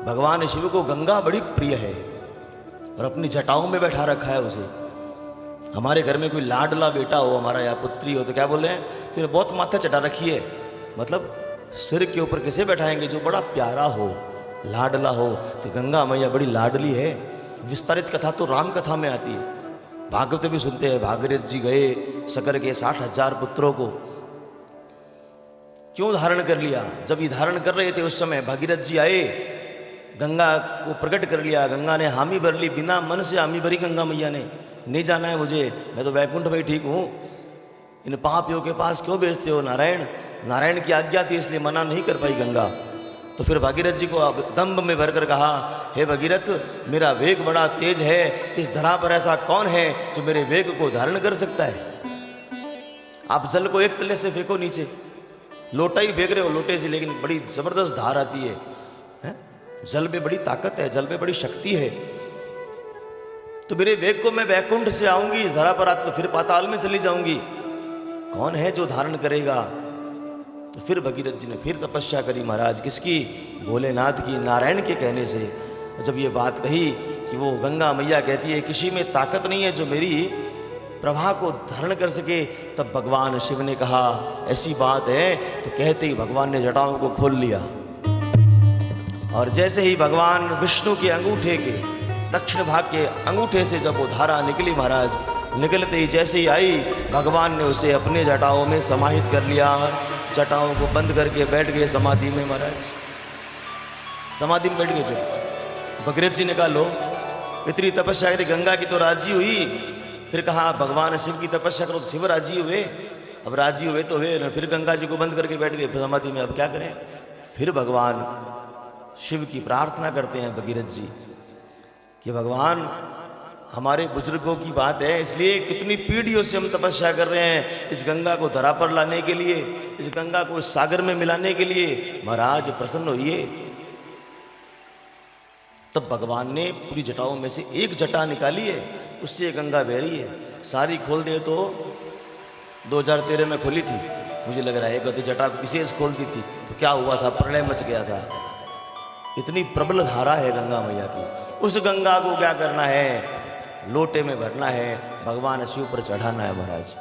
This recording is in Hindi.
भगवान शिव को गंगा बड़ी प्रिय है और अपनी जटाओं में बैठा रखा है उसे। हमारे घर में कोई लाडला बेटा हो हमारा या पुत्री हो तो क्या बोले हैं, तो बहुत माथा चटा रखी है, मतलब सिर के ऊपर किसे बैठाएंगे जो बड़ा प्यारा हो, लाडला हो। तो गंगा मैया बड़ी लाडली है। विस्तारित कथा तो राम कथा में आती है, भागवत भी सुनते हैं। भागीरथ जी गए सकर के 60,000 पुत्रों को क्यों धारण कर लिया। जब ये धारण कर रहे थे उस समय भगीरथ जी आए, गंगा को प्रकट कर लिया। गंगा ने हामी भर ली, बिना मन से हामी भरी गंगा मैया ने। नहीं जाना है मुझे, मैं तो वैकुंठ में ठीक हूँ, इन पापियों के पास क्यों भेजते हो नारायण। नारायण की आज्ञा थी इसलिए मना नहीं कर पाई गंगा। तो फिर भागीरथ जी को अब दम्भ में भरकर कहा, हे भगीरथ मेरा वेग बड़ा तेज है, इस धरा पर ऐसा कौन है जो मेरे वेग को धारण कर सकता है। आप जल को एक तले से फेंको नीचे, लोटा ही फेंक रहे हो लोटे से, लेकिन बड़ी जबरदस्त धार आती है, जल में बड़ी ताकत है, जल में बड़ी शक्ति है। तो मेरे वेग को मैं वैकुंठ से आऊंगी, इस धरा पर आप तो फिर पाताल में चली जाऊंगी, कौन है जो धारण करेगा। तो फिर भगीरथ जी ने फिर तपस्या करी महाराज, किसकी, भोलेनाथ की, नारायण के कहने से। जब ये बात कही कि वो गंगा मैया कहती है किसी में ताकत नहीं है जो मेरी प्रभा को धारण कर सके, तब भगवान शिव ने कहा ऐसी बात है। तो कहते ही भगवान ने जटाओं को खोल लिया और जैसे ही भगवान विष्णु के अंगूठे के दक्षिण भाग के अंगूठे से जब वो धारा निकली महाराज, निकलते ही जैसे ही आई भगवान ने उसे अपने जटाओं में समाहित कर लिया। जटाओं को बंद करके बैठ गए समाधि में महाराज, समाधि में बैठ गए। फिर भगीरथ जी ने कहा लो इतनी तपस्या करी, गंगा की तो राजी हुई, फिर कहा भगवान शिव की तपस्या करो तो शिव राजी हुए। अब राजी हुए तो हुए, फिर गंगा जी को बंद करके बैठ गए समाधि में, अब क्या करें। फिर भगवान शिव की प्रार्थना करते हैं भगीरथ जी कि भगवान हमारे बुजुर्गों की बात है, इसलिए कितनी पीढ़ियों से हम तपस्या कर रहे हैं इस गंगा को धरा पर लाने के लिए, इस गंगा को इस सागर में मिलाने के लिए, महाराज प्रसन्न होइए। तब भगवान ने पूरी जटाओं में से एक जटा निकाली है, उससे गंगा बह रही है। सारी खोल दे तो 2013 में खोली थी, मुझे लग रहा है एक गति जटा विशेष खोल दी थी तो क्या हुआ था, प्रलय मच गया था। इतनी प्रबल धारा है गंगा मैया की। उस गंगा को क्या करना है, लोटे में भरना है, भगवान शिव पर चढ़ाना है महाराज।